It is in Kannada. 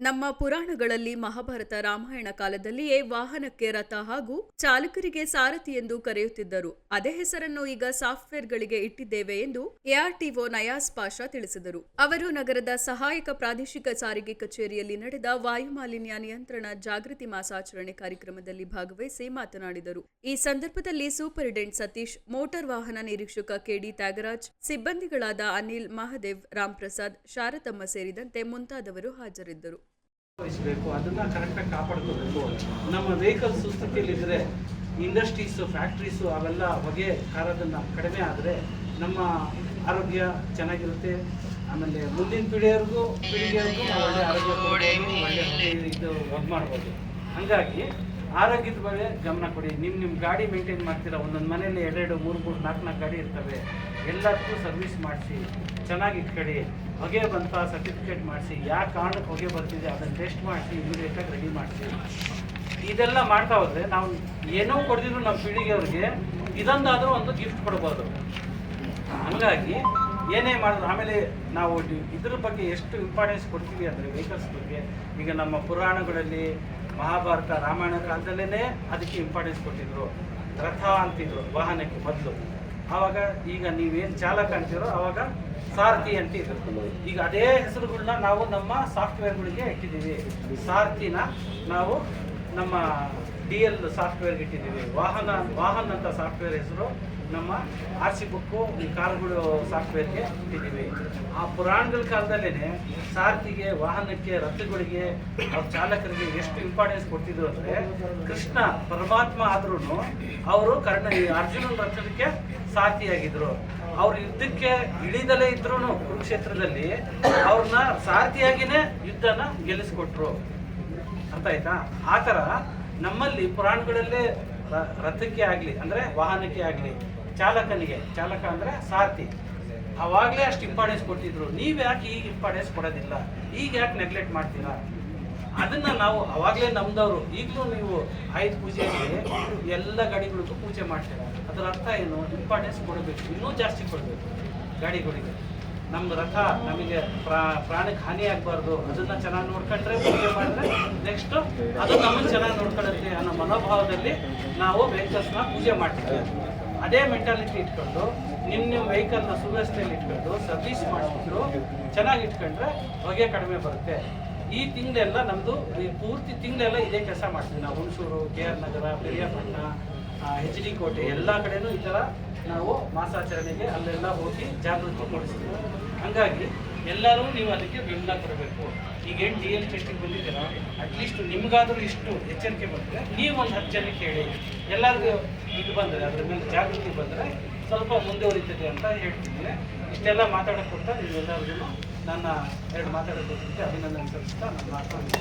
ನಮ್ಮ ಪುರಾಣಗಳಲ್ಲಿ ಮಹಾಭಾರತ ರಾಮಾಯಣ ಕಾಲದಲ್ಲಿಯೇ ವಾಹನಕ್ಕೆ ರಥ ಹಾಗೂ ಚಾಲಕರಿಗೆ ಸಾರಥಿ ಎಂದು ಕರೆಯುತ್ತಿದ್ದರು. ಅದೇ ಹೆಸರನ್ನು ಈಗ ಸಾಫ್ಟ್ವೇರ್ಗಳಿಗೆ ಇಟ್ಟಿದ್ದೇವೆ ಎಂದು ಎಆರ್ಟಿಒ ನಯಾಜ್ ಪಾಷಾ ತಿಳಿಸಿದರು. ಅವರು ನಗರದ ಸಹಾಯಕ ಪ್ರಾದೇಶಿಕ ಸಾರಿಗೆ ಕಚೇರಿಯಲ್ಲಿ ನಡೆದ ವಾಯುಮಾಲಿನ್ಯ ನಿಯಂತ್ರಣ ಜಾಗೃತಿ ಮಾಸಾಚರಣೆ ಕಾರ್ಯಕ್ರಮದಲ್ಲಿ ಭಾಗವಹಿಸಿ ಮಾತನಾಡಿದರು. ಈ ಸಂದರ್ಭದಲ್ಲಿ ಸೂಪರಿಂಟೆಂಡೆಂಟ್ ಸತೀಶ್, ಮೋಟಾರ್ ವಾಹನ ನಿರೀಕ್ಷಕ ಕೆಡಿ ತ್ಯಾಗರಾಜ್, ಸಿಬ್ಬಂದಿಗಳಾದ ಅನಿಲ್, ಮಹದೇವ್, ರಾಮ್ಪ್ರಸಾದ್, ಶಾರತಮ್ಮ ಸೇರಿದಂತೆ ಮುಂತಾದವರು ಹಾಜರಿದ್ದರು. ಅದನ್ನ ಕರೆಕ್ಟಾಗಿ ಕಾಪಾಡ್ಕೋಬೇಕು. ನಮ್ಮ ವೆಹಿಕಲ್ಸ್ ಸುಸ್ಥಿತಿಯಲ್ಲಿದ್ದರೆ ಇಂಡಸ್ಟ್ರೀಸ್, ಫ್ಯಾಕ್ಟ್ರೀಸು ಅವೆಲ್ಲ ಹೊಗೆ ಕಾರೋದನ್ನು ಕಡಿಮೆ ಆದರೆ ನಮ್ಮ ಆರೋಗ್ಯ ಚೆನ್ನಾಗಿರುತ್ತೆ. ಆಮೇಲೆ ಮುಂದಿನ ಪೀಳಿಗೆಯವ್ರಿಗೂ ಒಳ್ಳೆ ಆರೋಗ್ಯ ಕೊಡ್ಬೋದು, ಒಳ್ಳೆ ಇದು ವರ್ಕ್ ಮಾಡ್ಬೋದು. ಹಾಗಾಗಿ ಆರೋಗ್ಯದ ಬಗ್ಗೆ ಗಮನ ಕೊಡಿ. ನಿಮ್ಮ ಗಾಡಿ ಮೇಂಟೈನ್ ಮಾಡ್ತೀರಾ, ಒಂದೊಂದು ಮನೆಯಲ್ಲಿ 2, 3, 4 ಗಾಡಿ ಇರ್ತವೆ. ಎಲ್ಲದಕ್ಕೂ ಸರ್ವಿಸ್ ಮಾಡಿಸಿ ಚೆನ್ನಾಗಿ ಇಟ್ಕೊಳ್ಳಿ. ಹೊಗೆ ಬಂತ ಸರ್ಟಿಫಿಕೇಟ್ ಮಾಡಿಸಿ, ಯಾವ ಕಾರಣಕ್ಕೆ ಹೊಗೆ ಬರ್ತಿದೆ ಅದನ್ನು ಟೆಸ್ಟ್ ಮಾಡಿಸಿ ಇಮಿಡಿಯೇಟಾಗಿ ರೆಡಿ ಮಾಡಿಸಿ. ಇದೆಲ್ಲ ಮಾಡ್ತಾ ಹೋದರೆ ನಾವು ಏನೋ ಕೊಡ್ತಿದ್ರು ನಮ್ಮ ಪೀಳಿಗೆಯವ್ರಿಗೆ ಇದೊಂದಾದರೂ ಒಂದು ಗಿಫ್ಟ್ ಕೊಡ್ಬೋದು. ಹಾಗಾಗಿ ಏನೇ ಮಾಡಿದ್ರು ಆಮೇಲೆ ನಾವು ಇದ್ರ ಬಗ್ಗೆ ಎಷ್ಟು ಇಂಪಾರ್ಟೆನ್ಸ್ ಕೊಡ್ತೀವಿ ಅಂದರೆ ವೆಹಿಕಲ್ಸ್ ಬಗ್ಗೆ. ಈಗ ನಮ್ಮ ಪುರಾಣಗಳಲ್ಲಿ ಮಹಾಭಾರತ ರಾಮಾಯಣ ಕಾಲದಲ್ಲೇ ಅದಕ್ಕೆ ಇಂಪಾರ್ಟೆನ್ಸ್ ಕೊಟ್ಟಿದ್ರು. ರಥ ಅಂತಿದ್ರು ವಾಹನಕ್ಕೆ ಮೊದಲು. ಆವಾಗ ಈಗ ನೀವೇನು ಚಾಲಕ ಅಂತಿರೋ ಆವಾಗ ಸಾರಥಿ ಅಂತಿದ್ರು. ಈಗ ಅದೇ ಹೆಸರುಗಳನ್ನ ನಾವು ನಮ್ಮ ಸಾಫ್ಟ್ವೇರ್ಗಳಿಗೆ ಇಟ್ಟಿದ್ದೀವಿ. ಸಾರಥಿನ ನಾವು ನಮ್ಮ DL ಸಾಫ್ಟ್ವೇರ್ಗೆ ಇಟ್ಟಿದ್ದೀವಿ. ವಾಹನ ಅಂತ ಸಾಫ್ಟ್ವೇರ್ ಹೆಸರು ನಮ್ಮ RC ಬುಕ್ಕು, ಕಾರುಗಳು ಸಾಫ್ಟ್ವೇರ್ಗೆ ಇಟ್ಟಿದ್ದೀವಿ. ಆ ಪುರಾಣಗಳ ಕಾಲದಲ್ಲೇ ಸಾರಥಿಗೆ, ವಾಹನಕ್ಕೆ, ರಥಗಳಿಗೆ, ಅವ್ರ ಚಾಲಕರಿಗೆ ಎಷ್ಟು ಇಂಪಾರ್ಟೆನ್ಸ್ ಕೊಡ್ತಿದ್ರು ಅಂದರೆ, ಕೃಷ್ಣ ಪರಮಾತ್ಮ ಆದ್ರೂ ಅವರು ಅರ್ಜುನನ ರಥಕ್ಕೆ ಸಾರಥಿಯಾಗಿದ್ರು. ಅವ್ರ ಯುದ್ಧಕ್ಕೆ ಇಳಿದಲೇ ಇದ್ರು ಕುರುಕ್ಷೇತ್ರದಲ್ಲಿ ಅವ್ರನ್ನ ಸಾರಥಿಯಾಗಿನೇ ಯುದ್ಧನ ಗೆಲ್ಲಿಸ್ಕೊಟ್ರು. ಅರ್ಥ ಆಯ್ತಾ? ಆ ಥರ ನಮ್ಮಲ್ಲಿ ಪುರಾಣಗಳಲ್ಲೇ ರಥಕ್ಕೆ ಆಗಲಿ ಅಂದರೆ ವಾಹನಕ್ಕೆ ಆಗಲಿ, ಚಾಲಕ ಅಂದರೆ ಸಾರಥಿ, ಅವಾಗಲೇ ಅಷ್ಟು ಇಂಪಾರ್ಟೆನ್ಸ್ ಕೊಡ್ತಿದ್ರು. ನೀವು ಯಾಕೆ ಈಗ ಇಂಪಾರ್ಟೆನ್ಸ್ ಕೊಡೋದಿಲ್ಲ? ಈಗ ಯಾಕೆ ನೆಗ್ಲೆಕ್ಟ್ ಮಾಡ್ತೀರಾ? ಅದನ್ನು ನಾವು ಅವಾಗಲೇ ನಮ್ದವರು. ಈಗಲೂ ನೀವು ಆಯುಧ ಪೂಜೆಗೆ ಎಲ್ಲ ಗಾಡಿಗಳಿಗೂ ಪೂಜೆ ಮಾಡ್ತೀರಾ. ಅದರ ಅರ್ಥ ಏನು? ಇಂಪಾರ್ಟೆನ್ಸ್ ಕೊಡಬೇಕು, ಇನ್ನೂ ಜಾಸ್ತಿ ಕೊಡಬೇಕು ಗಾಡಿಗಳಿಗೆ. ನಮ್ಮ ರಥ ನಮಗೆ ಪ್ರಾಣಕ್ಕೆ ಹಾನಿ ಆಗಬಾರ್ದು, ಅದನ್ನು ಚೆನ್ನಾಗಿ ನೋಡ್ಕೊಂಡ್ರೆ ಪೂಜೆ ಮಾಡಿದ್ರೆ ನೆಕ್ಸ್ಟು ಅದು ನಮ್ಮನ್ನು ಚೆನ್ನಾಗಿ ನೋಡ್ಕೊಳ್ಳುತ್ತೆ ಅನ್ನೋ ಮನೋಭಾವದಲ್ಲಿ ನಾವು ವೆಹಿಕಲ್ಸ್ನ ಪೂಜೆ ಮಾಡ್ತೀವಿ. ಅದೇ ಮೆಂಟಾಲಿಟಿ ಇಟ್ಕೊಂಡು ನಿಮ್ಮ ವೆಹಿಕಲ್ನ ಸುವ್ಯವಸ್ಥೆಯಲ್ಲಿ ಇಟ್ಕೊಂಡು ಸರ್ವಿಸ್ ಮಾಡಿಬಿಟ್ಟು ಚೆನ್ನಾಗಿ ಇಟ್ಕೊಂಡ್ರೆ ಹೊಗೆ ಕಡಿಮೆ ಬರುತ್ತೆ. ಈ ತಿಂಗಳೆಲ್ಲ ನಮ್ಮದು ಪೂರ್ತಿ ತಿಂಗಳೆಲ್ಲ ಇದೇ ಕೆಲಸ ಮಾಡ್ತೀವಿ ನಾವು. ಹುಣಸೂರು, KR ನಗರ, ಪೆರಿಯಾಪಟ್ಟಣ, HD ಕೋಟೆ ಎಲ್ಲ ಕಡೆನೂ ಈ ಥರ ನಾವು ಮಾಸಾಚರಣೆಗೆ ಅಲ್ಲೆಲ್ಲ ಹೋಗಿ ಜಾಗೃತಿ ಮೂಡಿಸ್ತೀವಿ. ಹಾಗಾಗಿ ಎಲ್ಲರೂ ನೀವು ಅದಕ್ಕೆ ಬೆಂಬಲ ಕೊಡಬೇಕು. ಈಗೇನು DL ಟೆಸ್ಟಿಗೆ ಬಂದಿದ್ದೀರಾ, ಅಟ್ಲೀಸ್ಟ್ ನಿಮಗಾದರೂ ಇಷ್ಟು ಎಚ್ಚರಿಕೆ ಬಂದರೆ ನೀವು ಒಂದು 10 ಜನಕ್ಕೆ ಹೇಳಿ. ಎಲ್ಲರಿಗೂ ಇದು ಬಂದರೆ, ಅದ್ರ ಮೇಲೆ ಜಾಗೃತಿ ಬಂದರೆ ಸ್ವಲ್ಪ ಮುಂದುವರಿತದೆ ಅಂತ ಹೇಳ್ತಿದ್ದೀನಿ. ಇಷ್ಟೆಲ್ಲ ಮಾತಾಡೋಕ್ಕಿಂತ ನೀವೆಲ್ಲರಿಗೂ ನನ್ನ 2 ಮಾತಾಡೋಕ್ಕಿಂತ ಅಭಿನಂದನೆ ಸಲ್ಲಿಸ್ತಾ ನನ್ನ ಮಾತನ್ನು